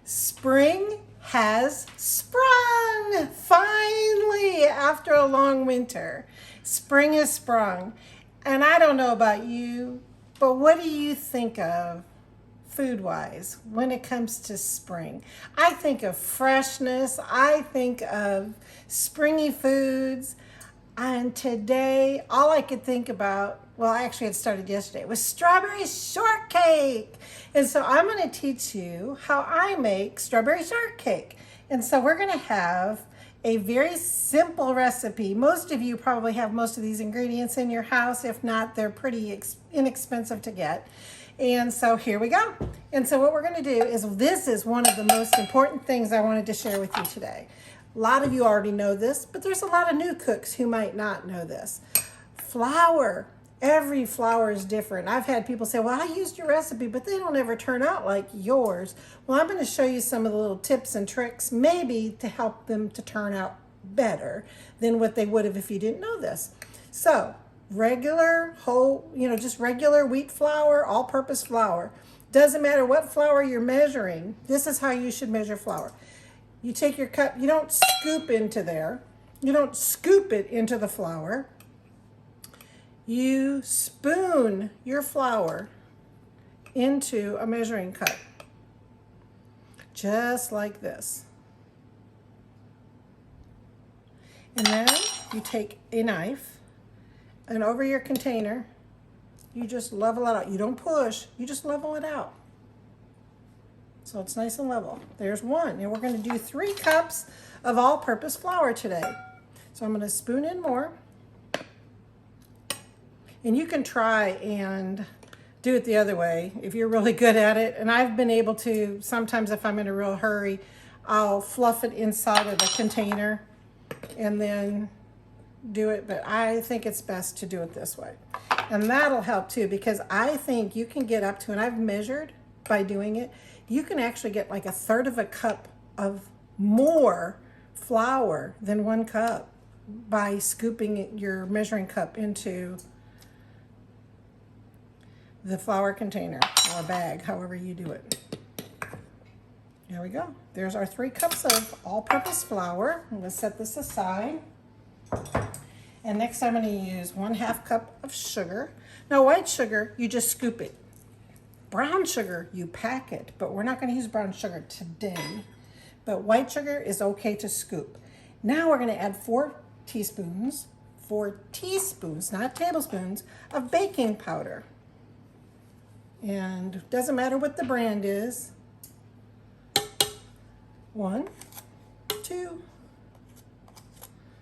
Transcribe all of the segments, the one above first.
Spring has sprung! Finally, after a long winter, spring has sprung. And I don't know about you, but what do you think of food-wise when it comes to spring? I think of freshness. I think of springy foods. And today, all I could think about, well, actually it started yesterday, was strawberry shortcake. And so I'm going to teach you how I make strawberry shortcake. And so we're going to have a very simple recipe. Most of you probably have most of these ingredients in your house. If not, they're pretty inexpensive to get. And so here we go. And so what we're going to do is, this is one of the most important things I wanted to share with you today. A lot of you already know this, but there's a lot of new cooks who might not know this. Flour. Every flour is different. I've had people say, well, I used your recipe, but they don't ever turn out like yours. Well, I'm going to show you some of the little tips and tricks, maybe to help them to turn out better than what they would have if you didn't know this. So, regular whole, just regular wheat flour, all-purpose flour. Doesn't matter what flour you're measuring. This is how you should measure flour. You take your cup, you don't scoop into there. You don't scoop it into the flour. You spoon your flour into a measuring cup, just like this. And then you take a knife, and over your container, you just level it out. You don't push, you just level it out. So it's nice and level. There's one. And we're going to do 3 cups of all-purpose flour today. So I'm going to spoon in more. And you can try and do it the other way if you're really good at it. And I've been able to, sometimes if I'm in a real hurry, I'll fluff it inside of the container and then do it. But I think it's best to do it this way. And that'll help too, because I think you can get up to, and I've measured by doing it, you can actually get like 1/3 of a cup of more flour than 1 cup by scooping your measuring cup into the flour container or bag, however you do it. There we go. There's our 3 cups of all-purpose flour. I'm going to set this aside. And next I'm going to use 1/2 cup of sugar. Now white sugar, you just scoop it. Brown sugar, you pack it, but we're not going to use brown sugar today. But white sugar is okay to scoop. Now we're going to add 4 teaspoons, not tablespoons, of baking powder. And it doesn't matter what the brand is. 1, 2,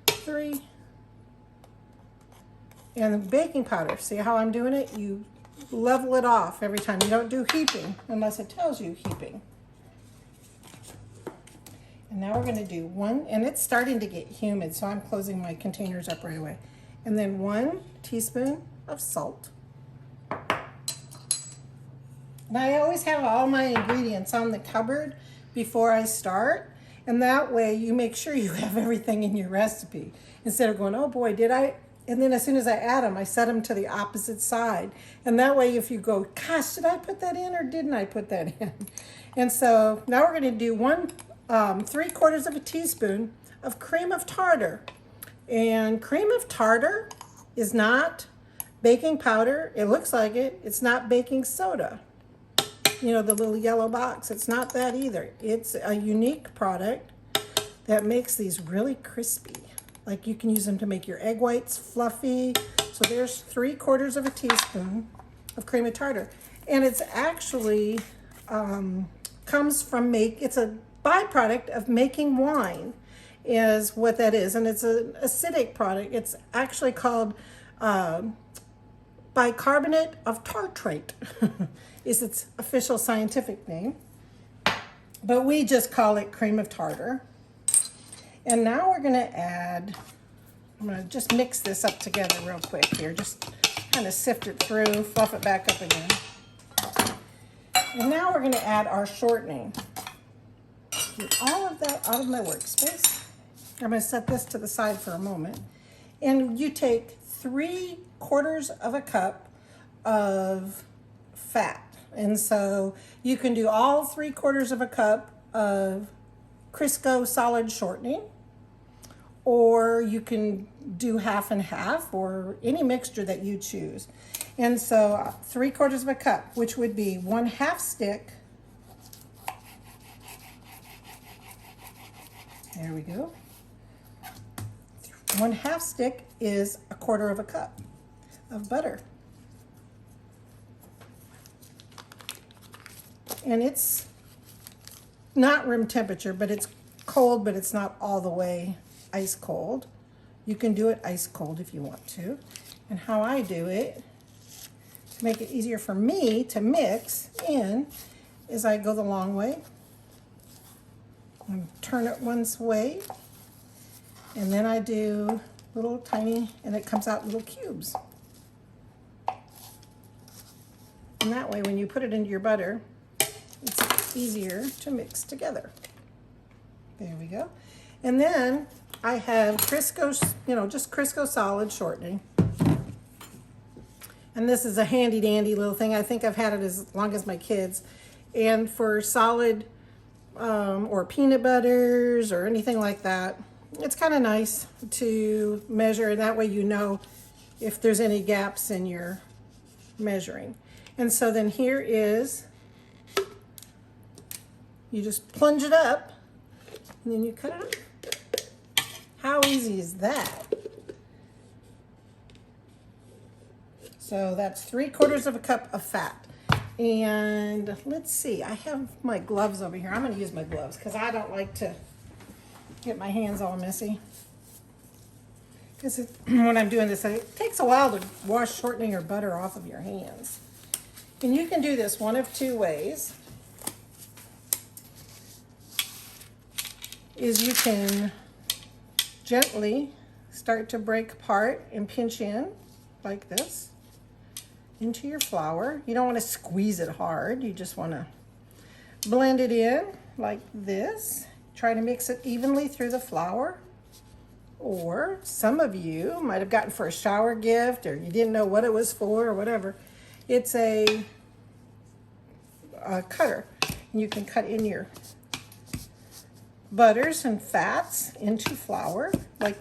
3. And the baking powder, see how I'm doing it? You level it off every time. You don't do heaping unless it tells you heaping. And now we're going to do 1, and it's starting to get humid, so I'm closing my containers up right away. And then 1 teaspoon of salt. And I always have all my ingredients on the cupboard before I start, and that way you make sure you have everything in your recipe instead of going, oh boy, did I? And then as soon as I add them, I set them to the opposite side. And that way if you go, gosh, did I put that in or didn't I put that in? And so now we're going to do 3/4 of a teaspoon of cream of tartar. And cream of tartar is not baking powder. It looks like it. It's not baking soda. You know, the little yellow box. It's not that either. It's a unique product that makes these really crispy. Like you can use them to make your egg whites fluffy. So there's 3/4 of a teaspoon of cream of tartar. And it's actually comes from it's a byproduct of making wine is what that is. And it's an acidic product. It's actually called bicarbonate of tartrate is its official scientific name. But we just call it cream of tartar. And now we're going to add, I'm going to just mix this up together real quick here. Just kind of sift it through, fluff it back up again. And now we're going to add our shortening. Get all of that out of my workspace. I'm going to set this to the side for a moment. And you take 3/4 of a cup of fat. And so you can do all 3/4 of a cup of Crisco solid shortening, or you can do half and half, or any mixture that you choose. And so 3/4 of a cup, which would be 1/2 stick. There we go. 1/2 stick is 1/4 of a cup of butter. And it's not room temperature, but it's cold, but it's not all the way ice cold. You can do it ice cold if you want to. And how I do it, to make it easier for me to mix in, is I go the long way and turn it once way, and then I do little tiny, and it comes out little cubes. And that way, when you put it into your butter, it's easier to mix together. There we go. And then I have Crisco, just Crisco solid shortening. And this is a handy dandy little thing. I think I've had it as long as my kids. And for solid or peanut butters or anything like that, it's kind of nice to measure, and that way you know if there's any gaps in your measuring. And so then here is, you just plunge it up, and then you cut it up. How easy is that? So that's 3/4 of a cup of fat. And let's see, I have my gloves over here. I'm gonna use my gloves because I don't like to get my hands all messy. Because when I'm doing this, it takes a while to wash shortening or butter off of your hands. And you can do this one of two ways. Is you can gently start to break apart and pinch in like this into your flour. You don't want to squeeze it hard. You just want to blend it in like this. Try to mix it evenly through the flour. Or some of you might have gotten for a shower gift, or you didn't know what it was for or whatever. It's a cutter. And you can cut in your butters and fats into flour, like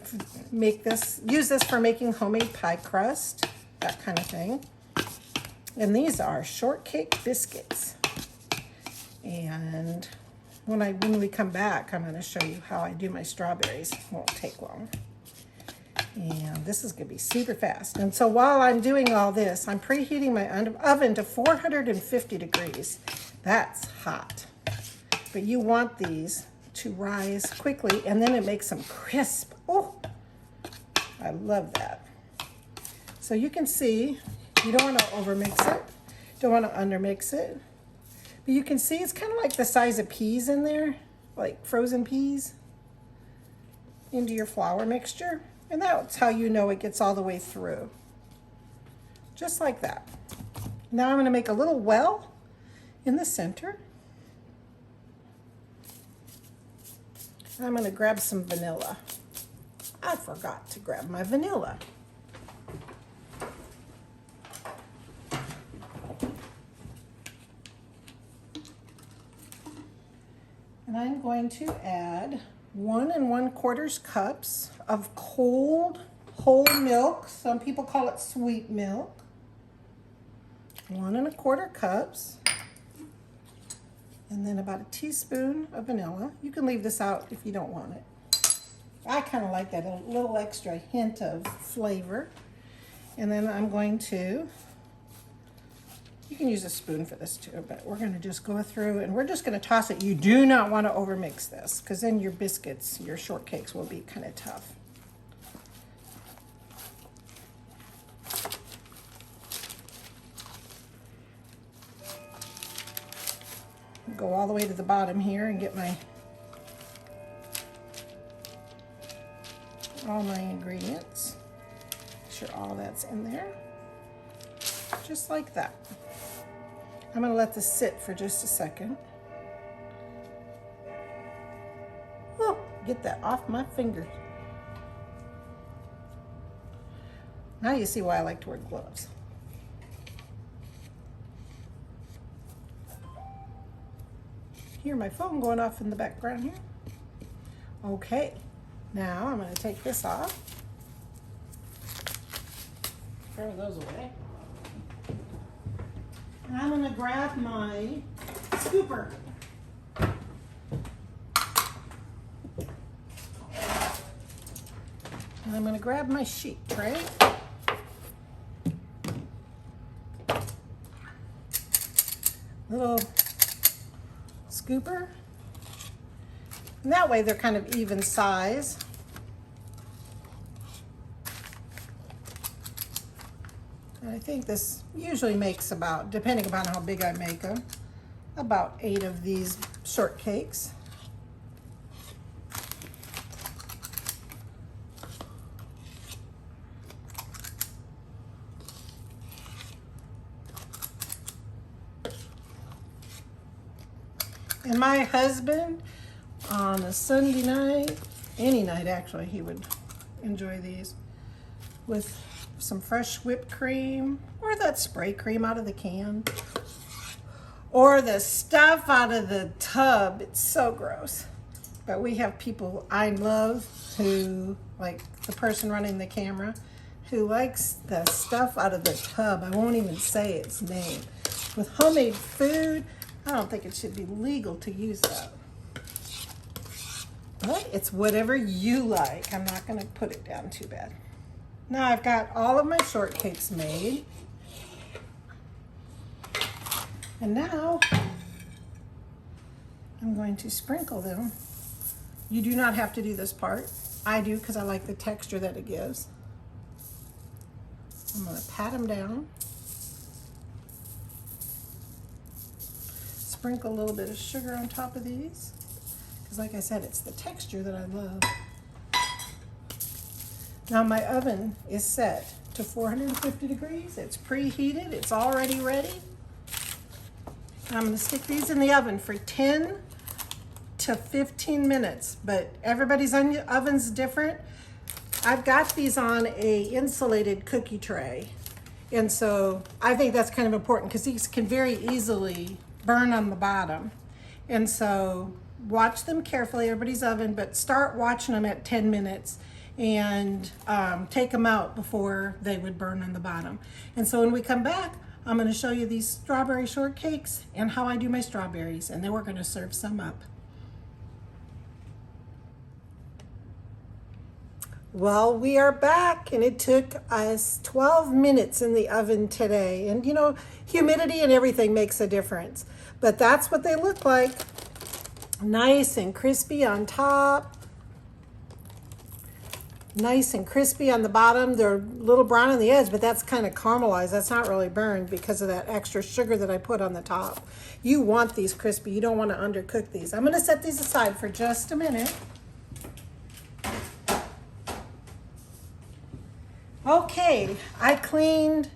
use this for making homemade pie crust, that kind of thing. And these are shortcake biscuits. And when we come back, I'm going to show you how I do my strawberries. It won't take long. And this is going to be super fast. And so while I'm doing all this, I'm preheating my oven to 450 degrees. That's hot. But you want these to rise quickly, and then it makes them crisp. Oh, I love that. So you can see, you don't want to overmix it. Don't want to undermix it. But you can see it's kind of like the size of peas in there, like frozen peas, into your flour mixture. And that's how you know it gets all the way through. Just like that. Now I'm going to make a little well in the center. I'm going to grab some vanilla. I forgot to grab my vanilla. And I'm going to add 1 1/4 cups of cold whole milk. Some people call it sweet milk. 1 1/4 cups. And then about a teaspoon of vanilla. You can leave this out if you don't want it. I kind of like that, a little extra hint of flavor. And then I'm going to, you can use a spoon for this too, but we're going to just go through and we're just going to toss it. You do not want to overmix this, because then your biscuits, your shortcakes will be kind of tough. Go all the way to the bottom here and get all my ingredients. Make sure all that's in there. Just like that. I'm going to let this sit for just a second. Oh, get that off my fingers. Now you see why I like to wear gloves. hear my phone going off in the background here. Okay, now I'm going to take this off. Throw those away. And I'm going to grab my scooper. And I'm going to grab my sheet tray. Little scooper. And that way they're kind of even size. And I think this usually makes about, depending upon how big I make them, about 8 of these shortcakes. And my husband, on a Sunday night, any night actually, he would enjoy these with some fresh whipped cream or that spray cream out of the can or the stuff out of the tub. It's so gross. But we have people I love who, like the person running the camera, who likes the stuff out of the tub. I won't even say its name. With homemade food, I don't think it should be legal to use that. But it's whatever you like. I'm not going to put it down too bad. Now I've got all of my shortcakes made. And now I'm going to sprinkle them. You do not have to do this part. I do because I like the texture that it gives. I'm going to pat them down. Sprinkle a little bit of sugar on top of these. Because like I said, it's the texture that I love. Now my oven is set to 450 degrees. It's preheated. It's already ready. I'm going to stick these in the oven for 10 to 15 minutes. But everybody's oven's different. I've got these on a insulated cookie tray. And so I think that's kind of important because these can very easily burn on the bottom. And so watch them carefully, everybody's oven, but start watching them at 10 minutes and take them out before they would burn on the bottom. And so when we come back, I'm going to show you these strawberry shortcakes and how I do my strawberries, and then we're going to serve some up. Well, we are back, and it took us 12 minutes in the oven today. And you know, humidity and everything makes a difference. But that's what they look like. Nice and crispy on top. Nice and crispy on the bottom. They're a little brown on the edge, but that's kind of caramelized. That's not really burned because of that extra sugar that I put on the top. You want these crispy. You don't want to undercook these. I'm going to set these aside for just a minute. Okay, I cleaned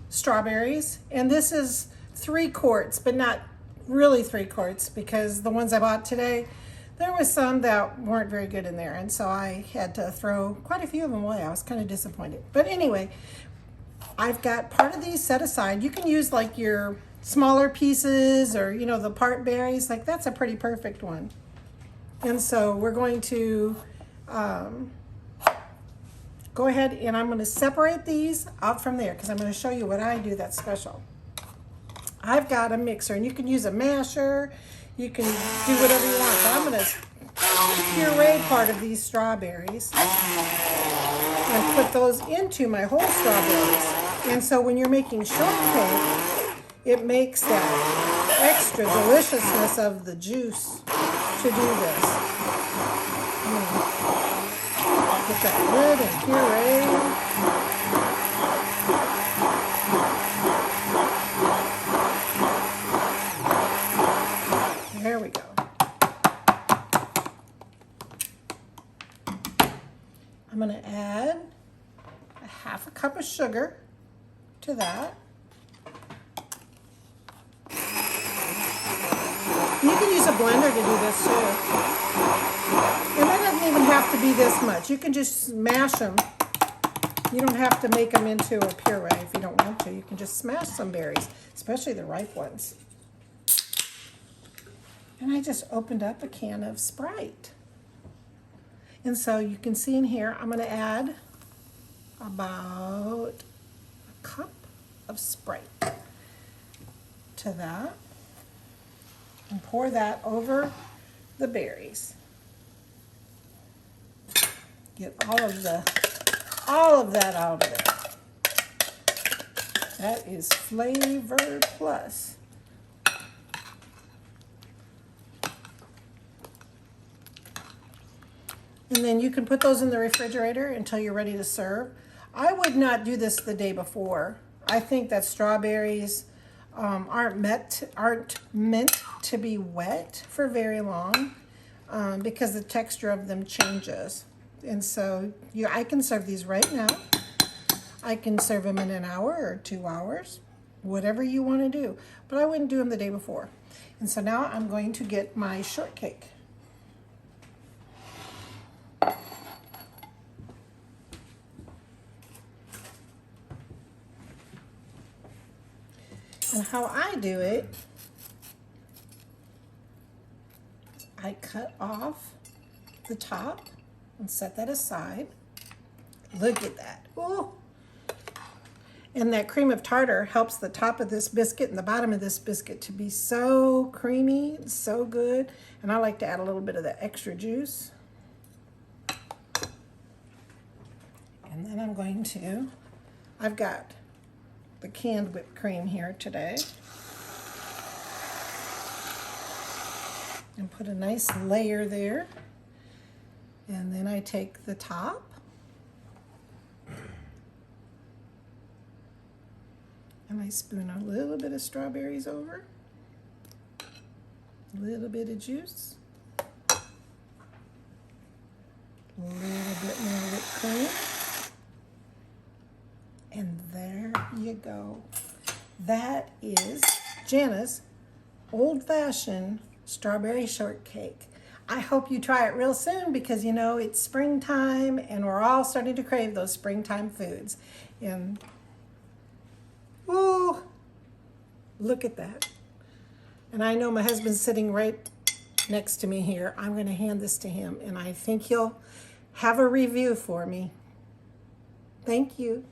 strawberries, and this is 3 quarts, but not really 3 quarts because the ones I bought today, there was some that weren't very good in there, and so I had to throw quite a few of them away. I was kind of disappointed. But anyway, I've got part of these set aside. You can use like your smaller pieces or, you know, the part berries. Like that's a pretty perfect one. And so we're going to go ahead and I'm going to separate these out from there because I'm going to show you what I do that's special. I've got a mixer, and you can use a masher. You can do whatever you want. But I'm going to puree part of these strawberries and put those into my whole strawberries. And so when you're making shortcake, it makes that extra deliciousness of the juice to do this. Get that good and puree. There we go. I'm going to add a 1/2 cup of sugar to that. You can use a blender to do this too. And that doesn't even have to be this much. You can just smash them. You don't have to make them into a puree if you don't want to. You can just smash some berries, especially the ripe ones. And I just opened up a can of Sprite. And so you can see in here, I'm gonna add about a cup of Sprite to that and pour that over the berries. Get all of that out of there. That is flavor plus. And then you can put those in the refrigerator until you're ready to serve. I would not do this the day before. I think that strawberries aren't meant to be wet for very long because the texture of them changes. And so I can serve these right now. I can serve them in an hour or 2 hours, whatever you want to do. But I wouldn't do them the day before. And so now I'm going to get my shortcake. And how I do it, I cut off the top and set that aside. Look at that. Ooh. And that cream of tartar helps the top of this biscuit and the bottom of this biscuit to be so creamy, so good. And I like to add a little bit of the extra juice. And then I'm going to, I've got the canned whipped cream here today. And put a nice layer there. And then I take the top. And I spoon a little bit of strawberries over. A little bit of juice. A little bit more whipped cream. And there you go. That is Jana's old-fashioned strawberry shortcake. I hope you try it real soon because you know it's springtime and we're all starting to crave those springtime foods. And ooh, look at that. And I know my husband's sitting right next to me here. I'm going to hand this to him and I think he'll have a review for me. Thank you.